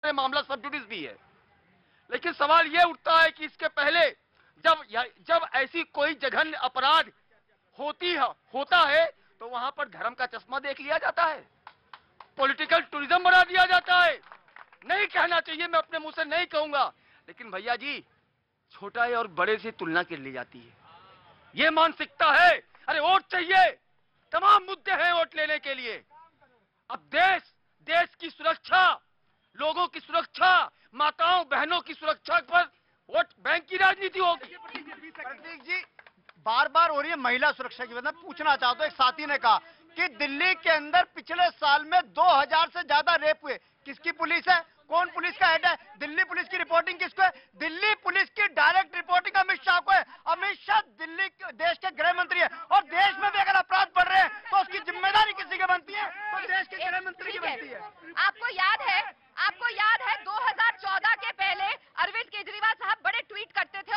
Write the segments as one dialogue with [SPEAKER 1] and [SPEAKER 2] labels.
[SPEAKER 1] पे मामला सब जुडिस भी है। लेकिन सवाल यह उठता है कि इसके पहले जब ऐसी कोई जघन्य अपराध होता है तो वहां पर धर्म का चश्मा देख लिया जाता है, पॉलिटिकल टूरिज्म बना दिया जाता है। नहीं कहना चाहिए, मैं अपने मुंह से नहीं कहूंगा, लेकिन भैया जी छोटा है और बड़े से तुलना कर ली जाती है, ये मानसिकता है। अरे वोट चाहिए, तमाम मुद्दे हैं वोट लेने के लिए। अब देश की सुरक्षा, लोगों की सुरक्षा, माताओं बहनों की सुरक्षा पर वोट बैंक की राजनीति होगी।
[SPEAKER 2] प्रतीक जी, बार बार हो रही है महिला सुरक्षा की बात। मैं पूछना चाहता हूं, एक साथी ने कहा कि दिल्ली के अंदर पिछले साल में 2000 से ज्यादा रेप हुए। किसकी पुलिस है? कौन पुलिस का हेड है? दिल्ली पुलिस की रिपोर्टिंग किसको है? दिल्ली पुलिस की डायरेक्ट रिपोर्टिंग अमित शाह को है। अमित शाह दिल्ली देश के गृह मंत्री है, और देश में भी अगर अपराध बढ़ रहे हैं तो उसकी जिम्मेदारी किसी की बनती है? तो देश के गृह मंत्री की बनती है।
[SPEAKER 3] आपको याद है 2014 के पहले अरविंद केजरीवाल साहब बड़े ट्वीट करते थे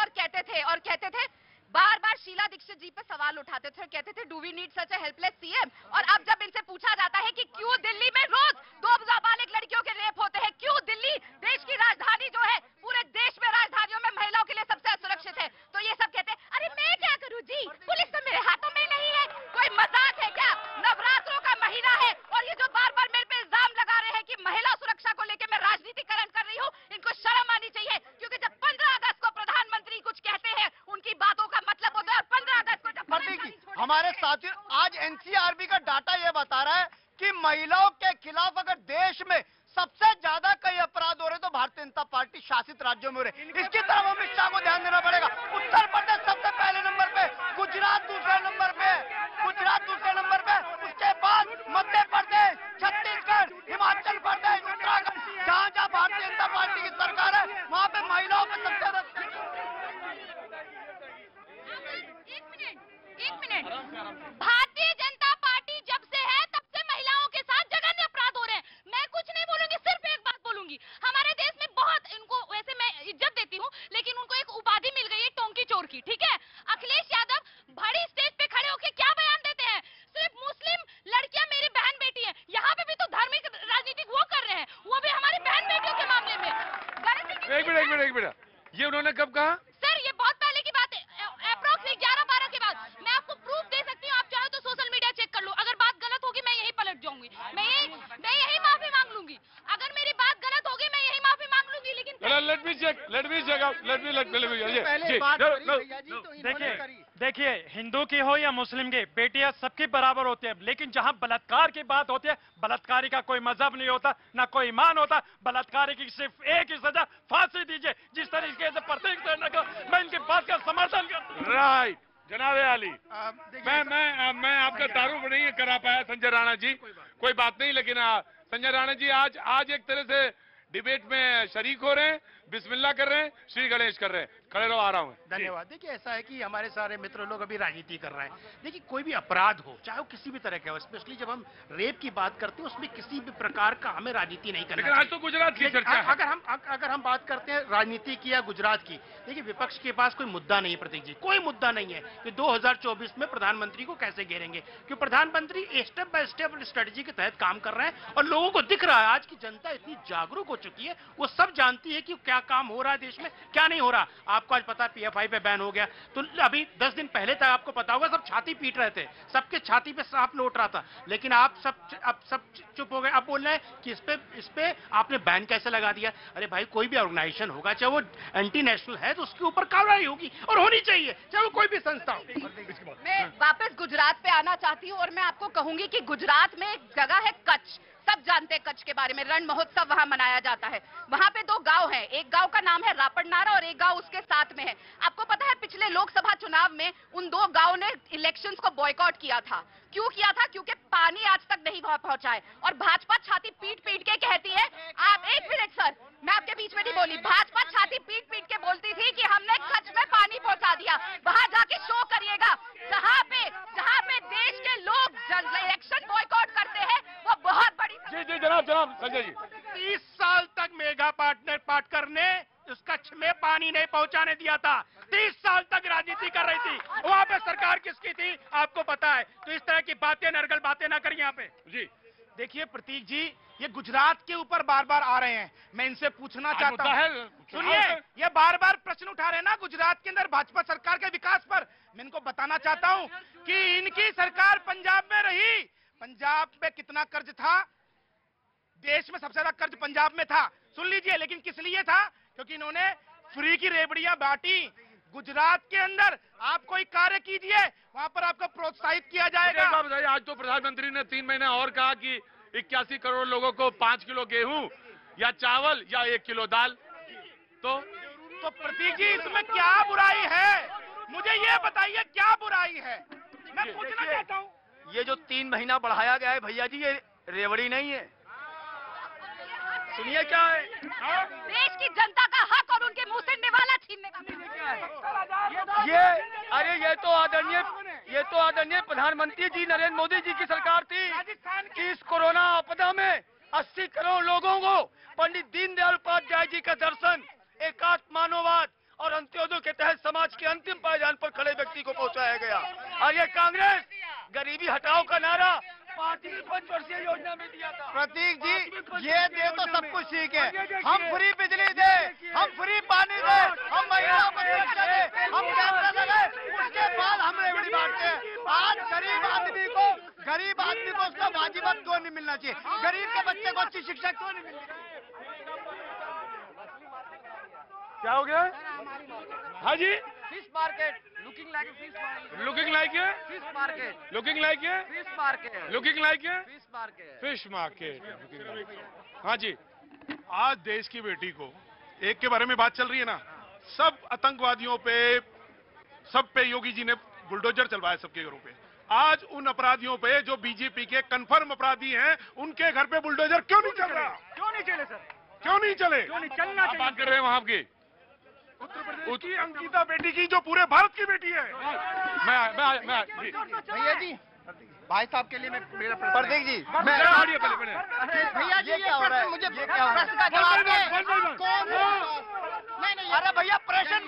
[SPEAKER 3] और कहते थे बार बार शीला दीक्षित जी पे सवाल उठाते थे और कहते थे do we need such a helpless CM. और अब जब इनसे पूछा जाता है कि क्यों दिल्ली में रोज 2 नाबालिग लड़कियों के रेप होते हैं, क्यों दिल्ली देश की राजधानी जो है, पूरे देश में राजधानियों में महिलाओं के लिए सबसे असुरक्षित है, तो ये सब कहते हैं अरे मैं क्या करूं जी, पुलिस तो मेरे हाथों में नहीं है। कोई मजाक है क्या? नवरात्रों का महीना है और ये जो बार बार मेरे पे इल्जाम लगा रहे हैं कि महिला सुरक्षा को लेकर मैं राजनीतिकरण कर रही हूँ, इनको शर्म आनी चाहिए। क्योंकि जब 15 अगस्त को प्रधानमंत्री कुछ कहते हैं, उनकी बातों का मतलब होता है, और 15 अगस्त को जब
[SPEAKER 2] हमारे साथियों, आज एनसीआरबी का डाटा ये बता रहा है कि महिलाओं के खिलाफ अगर देश में सबसे ज्यादा कई अपराध हो रहे तो भारतीय जनता पार्टी शासित राज्यों में हो रहे। इसकी तरफ अमित शाह को ध्यान देना पड़ेगा। उत्तर प्रदेश सबसे पहले नंबर पे, गुजरात दूसरे नंबर पे, उसके बाद मध्य प्रदेश, छत्तीसगढ़, हिमाचल प्रदेश, उत्तराखंड, जहां जहां भारतीय जनता पार्टी की सरकार है वहां पे महिलाओं पे सबसे ज्यादा।
[SPEAKER 3] एक मिनट, भारतीय जनता पार्टी जब से है तब से महिलाओं के साथ जघन्य अपराध हो रहे हैं। मैं कुछ नहीं बोलूंगी, सिर्फ एक बात बोलूंगी। हमारे देश में बहुत, इनको वैसे मैं इज्जत देती हूँ, लेकिन उनको एक उपाधि मिल गई है टोंकी चोर की, ठीक है? अखिलेश यादव बड़ी स्टेज पे खड़े होकर क्या बयान देते हैं, सिर्फ मुस्लिम लड़कियां मेरी बहन बेटी है। यहाँ पे भी तो धार्मिक राजनीति वो कर रहे हैं, वो भी हमारी बहन बेटियों के मामले में।
[SPEAKER 4] एक मिनट, ये उन्होंने कब कहा?
[SPEAKER 3] सर ये बहुत पहले की बात है, अप्रोक्स 11-12 के बाद। मैं आपको प्रूफ दे सकती हूँ, आप चाहो तो सोशल मीडिया चेक कर लो। अगर बात गलत होगी मैं यही पलट जाऊंगी, मैं यही माफी मांग लूंगी। अगर मेरी बात गलत होगी मैं यही माफी मांग लूंगी। लेकिन
[SPEAKER 4] लेट मी चेक।
[SPEAKER 5] देखिए, हिंदू की हो या मुस्लिम की, बेटियां सबकी बराबर होती है, लेकिन जहां बलात्कार की बात होती है, बलात्कारी का कोई मजहब नहीं होता, ना कोई ईमान होता। बलात्कारी की सिर्फ एक ही सजा, फांसी दीजिए। जिस तरीके से प्रत्येक मैं इनकी बात का समर्थन करता।
[SPEAKER 4] राइट जनाब आली, मैं आपका तारुफ नहीं करा पाया संजय राणा जी, कोई बात नहीं, लेकिन संजय राणा जी आज एक तरह से डिबेट में शरीक हो रहे हैं, बिस्मिल्लाह कर रहे हैं, श्री गणेश कर रहे हैं। खड़े रहो, आ रहा हूँ।
[SPEAKER 6] धन्यवाद। देखिए, ऐसा है कि हमारे सारे मित्र लोग अभी राजनीति कर रहे हैं। देखिए, कोई भी अपराध हो, चाहे वो किसी भी तरह का हो, स्पेशली जब हम रेप की बात करते हैं, उसमें किसी भी प्रकार का हमें राजनीति नहीं करना।
[SPEAKER 4] लेकिन आज तो गुजरात की चर्चा है।
[SPEAKER 6] अगर हम बात करते हैं राजनीति की या गुजरात की, देखिए विपक्ष के पास कोई मुद्दा नहीं है प्रतीक जी, कोई मुद्दा नहीं है कि 2024 में प्रधानमंत्री को कैसे घेरेंगे, क्योंकि प्रधानमंत्री स्टेप बाय स्टेप स्ट्रेटेजी के तहत काम कर रहे हैं और लोगों को दिख रहा है। आज की जनता इतनी जागरूक हो चुकी है, वो सब जानती है कि क्या काम हो रहा है देश में, क्या नहीं हो रहा। आपको आज पता है PFI पे बैन हो गया, तो अभी 10 दिन पहले तक आपको पता होगा सब छाती पीट रहे थे, सबके छाती पे सांप लौट रहा था, लेकिन आप सब चुप हो गए। अब बोल रहे हैं कि इस पे आपने बैन कैसे लगा दिया। अरे भाई, कोई भी ऑर्गेनाइजेशन होगा, चाहे वो एंटी नेशनल है, तो उसके ऊपर कार्रवाई होगी और होनी चाहिए, चाहे वो कोई भी संस्था हो।
[SPEAKER 3] मैं वापस गुजरात पे आना चाहती हूँ और मैं आपको कहूंगी कि गुजरात में एक जगह है कच्छ, सब जानते हैं कच्छ के बारे में, रण महोत्सव वहां मनाया जाता है। वहां पे 2 गांव हैं, एक गांव का नाम है रापड़नारा और एक गांव उसके साथ में है। आपको पता है पिछले लोकसभा चुनाव में उन 2 गांव ने इलेक्शंस को बॉयकॉट किया था। क्यों किया था? क्योंकि पानी आज तक नहीं पहुंचा है। और भाजपा छाती पीट पीट के कहती है, आप एक मिनट सर, मैं आपके बीच में नहीं बोली, भाजपा छाती पीट पीट के बोलती थी कि हमने कच्छ में पानी पहुंचा दिया। वहां जाके शो करिएगा, जहां पे देश के लोग इलेक्शन बॉयकॉट करते हैं, वो बहुत बड़ी।
[SPEAKER 4] जी जनाब संजय जी,
[SPEAKER 6] 30 साल तक मेघा पाटकर ने उस कच्छ में पानी नहीं पहुंचाने दिया था। 30 साल तक राजनीति कर रही थी, वहां पे सरकार किसकी थी आपको पता है। तो इस तरह की बातें, नरगल बातें ना करिए यहाँ पे।
[SPEAKER 4] जी
[SPEAKER 6] देखिए प्रतीक जी, ये गुजरात के ऊपर बार बार आ रहे हैं। मैं इनसे पूछना चाहता
[SPEAKER 4] मुद्दा
[SPEAKER 6] हूँ,
[SPEAKER 4] है,
[SPEAKER 6] सुनिए, ये बार बार प्रश्न उठा रहे हैं ना गुजरात के अंदर भाजपा सरकार के विकास पर। मैं इनको बताना चाहता हूँ कि इनकी सरकार पंजाब में रही, पंजाब में कितना कर्ज था? देश में सबसे ज्यादा कर्ज पंजाब में था, सुन लीजिए। लेकिन किस लिए था? क्योंकि इन्होंने फ्री की रेबड़ियां बांटी। गुजरात के अंदर आप कोई कार्य कीजिए, वहां पर आपको प्रोत्साहित किया जाएगा।
[SPEAKER 4] एक बात बताइए, आज तो प्रधानमंत्री ने 3 महीने और कहा कि 81 करोड़ लोगों को 5 किलो गेहूं या चावल या 1 किलो दाल। तो
[SPEAKER 6] प्रतीक जी, इसमें क्या बुराई है? मुझे ये बताइए क्या बुराई है? मैं पूछना चाहता हूँ।
[SPEAKER 1] ये जो 3 महीना बढ़ाया गया है भैया जी, ये रेवड़ी नहीं है। सुनिए क्या है,
[SPEAKER 3] देश की जनता का हक और उनके मुंह से निवाला छीनने का।
[SPEAKER 1] ये तो आदरणीय प्रधानमंत्री जी नरेंद्र मोदी जी की सरकार थी कि इस कोरोना आपदा में 80 करोड़ लोगों को पंडित दीनदयाल उपाध्याय जी का दर्शन, एकात्म मानववाद और अंत्योदय के तहत समाज के अंतिम पायदान पर खड़े व्यक्ति को पहुंचाया गया। और ये कांग्रेस गरीबी हटाओ का नारा पार्टी की 5 वर्षीय योजना में दिया था।
[SPEAKER 2] प्रतीक जी, ये दे तो सब कुछ ठीक है, हम फ्री बिजली दे, हम फ्री पानी दे, हम महिलाओं को सुरक्षा दे, हम कैमरा लगाए, उसके बाद हम रेवड़ी बांटते हैं। आज गरीब आदमी को उसका वाजिबात क्यों नहीं मिलना चाहिए? गरीब के बच्चे को अच्छी शिक्षा क्यों नहीं मिलनी?
[SPEAKER 4] क्या हो गया? हाँ जी,
[SPEAKER 1] fish market looking like fish market,
[SPEAKER 4] looking like है,
[SPEAKER 1] फिश मार्केट,
[SPEAKER 4] लुकिंग लाइक है,
[SPEAKER 1] फिश मार्केट,
[SPEAKER 4] लुकिंग लाइक है,
[SPEAKER 1] फिश मार्केट,
[SPEAKER 4] फिश मार्केट। हाँ जी, आज देश की बेटी को एक के बारे में बात चल रही है ना, सब आतंकवादियों पे, सब पे योगी जी ने बुलडोजर चलवाया सबके घरों पे। आज उन अपराधियों पे जो बीजेपी के कन्फर्म अपराधी हैं, उनके घर पे बुलडोजर क्यों नहीं चल रहा?
[SPEAKER 6] क्यों नहीं चले सर?
[SPEAKER 4] क्यों नहीं चले?
[SPEAKER 6] क्यों नहीं चलना
[SPEAKER 4] आप बात कर रहे हैं वहां की उसकी अंकिता बेटी की, जो पूरे भारत की बेटी है। मैं
[SPEAKER 2] भैया जी, भाई साहब के लिए मैं मेरा प्रतीक जी,
[SPEAKER 6] भैया
[SPEAKER 2] जी, ये क्या हो रहा है? मुझे प्रश्न का जवाब दें। नहीं, अरे भैया, प्रश्न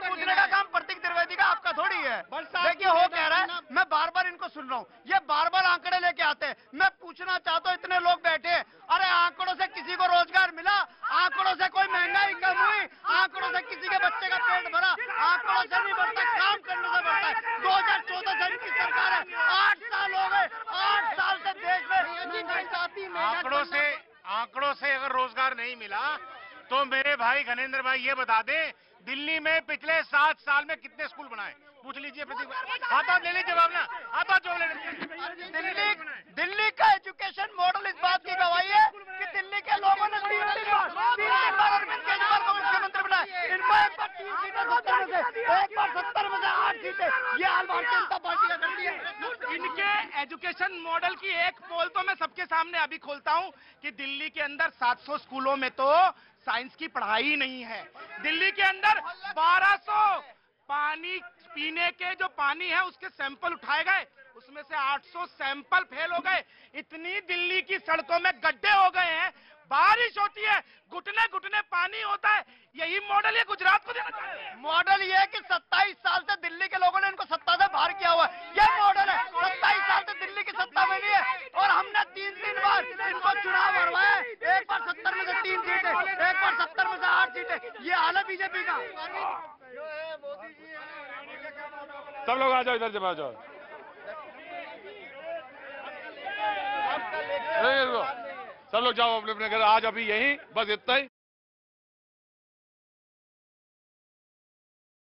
[SPEAKER 2] पूछने का काम प्रतीक त्रिवेदी का, आपका थोड़ी है। देखिए हो कह रहा है, मैं बार बार इनको सुन रहा हूँ, ये बार बार आंकड़े लेके आते हैं। मैं पूछना चाहता हूँ, इतने लोग बैठे हैं, अरे आंकड़ों से किसी को रोजगार मिला? आंकड़ों से कोई महंगाई कम हुई? आंकड़ों से किसी के बच्चे का पेट भरा? आंकड़ों से नहीं बढ़ता, काम करने से बढ़ता है। 2014 से इनकी सरकार है, 8 साल हो गए, 8 साल से देश में
[SPEAKER 6] आंकड़ों से अगर रोजगार नहीं मिला तो मेरे भाई घनेंद्र भाई ये बता दें, दिल्ली में पिछले 7 साल में कितने स्कूल बनाए? पूछ लीजिए प्रतीक भाई, हाथ ले लीजिए जवाब ना, हाथ जवाब ले लीजिए।
[SPEAKER 2] दिल्ली का एजुकेशन मॉडल इस बात की गवाही है कि दिल्ली के लोगों ने 3 बार अरविंद केजरीवाल को मुख्यमंत्री बनाया। इनको एक बार 3 सीटें 70 में से, एक बार 70 में से 8 सीटें, ये हाल भारतीय जनता पार्टी का कर दिया।
[SPEAKER 6] इनके एजुकेशन मॉडल की एक पोल तो मैं सबके सामने अभी खोलता हूं कि दिल्ली के अंदर 700 स्कूलों में तो साइंस की पढ़ाई ही नहीं है। दिल्ली के अंदर 1200 पानी पीने के जो पानी है उसके सैंपल उठाए गए, उसमें से 800 सैंपल फेल हो गए। इतनी दिल्ली की सड़कों में गड्ढे हो गए हैं, बारिश होती है घुटने घुटने पानी होता है। यही मॉडल ये गुजरात को देना चाहते हैं।
[SPEAKER 2] मॉडल ये है कि 27 साल से दिल्ली के लोगों ने इनको सत्ता से बाहर किया हुआ है, ये मॉडल है। 27 साल से दिल्ली की सत्ता में नहीं है और हमने 3 बार इनको चुनाव हरवाया। एक बार 70 में से 3 सीटें, एक बार 70 में से 8 सीटें, ये हाल है बीजेपी का।
[SPEAKER 4] सब लोग आ जाओ, इधर जब आ जाओ। सब लोग जाओ अपने अपने घर, आज अभी यही बस इतना ही।